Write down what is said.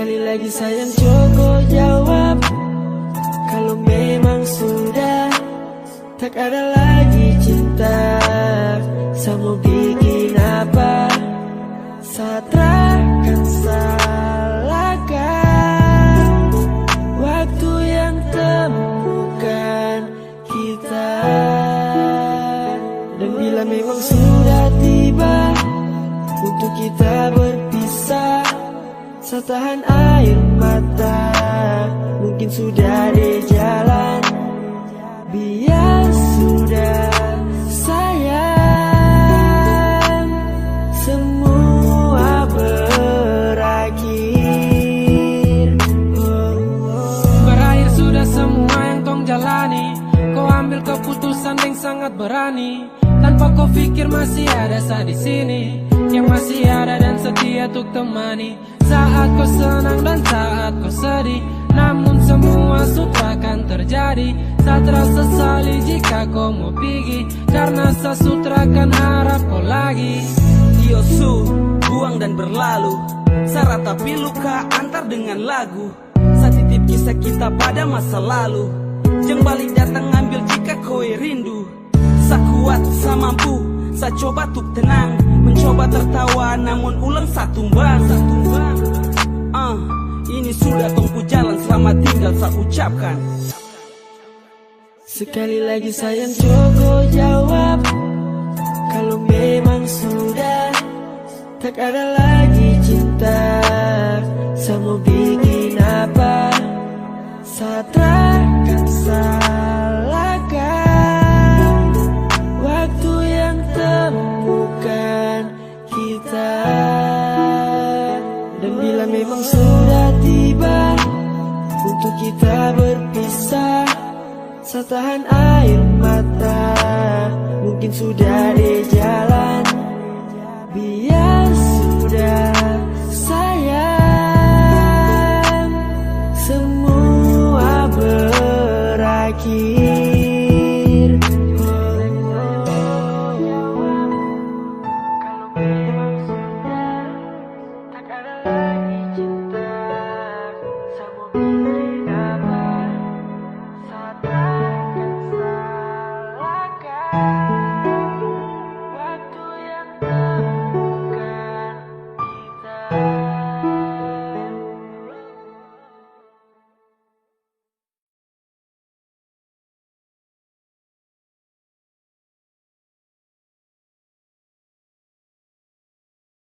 Sekali lagi sayang coba jawab, kalau memang sudah tak ada lagi cinta, saya mau bikin apa? Saya takkan salahkan waktu yang temukan kita. Dan bila memang sudah tiba untuk kita berpisah, saya tahan air mata, mungkin sudah di jalan. Biar sudah sayang, semua berakhir. Berakhir sudah semua yang tong jalani. Kau ambil keputusan yang sangat berani, tanpa kau pikir masih ada saya di sini, yang masih ada dan setia untuk temani. Saat kau senang dan saat kau sedih, namun semua sudah akan terjadi. Saya terasa sesali jika kau mau pergi, karena saya sutra akan harap kau lagi. Yosu, buang dan berlalu, saya ratapi luka antar dengan lagu. Saya titip kisah kita pada masa lalu, jeng balik datang ambil jika kau rindu. Saya kuat, saya mampu, saya coba untuk tenang, mencoba tertawa namun ulang saya tumbang. Ini sudah tunggu jalan, selamat tinggal saya ucapkan. Sekali lagi sayang coba jawab, kalau memang sudah tak ada lagi cinta, saya mau bikin apa? Saya takkan salahkan waktu yang temukan kita. Dan bila memang sudah tiba untuk kita berpisah, saya tahan air mata, mungkin sudah di jalan. Biar sudah sayang, semua berakhir.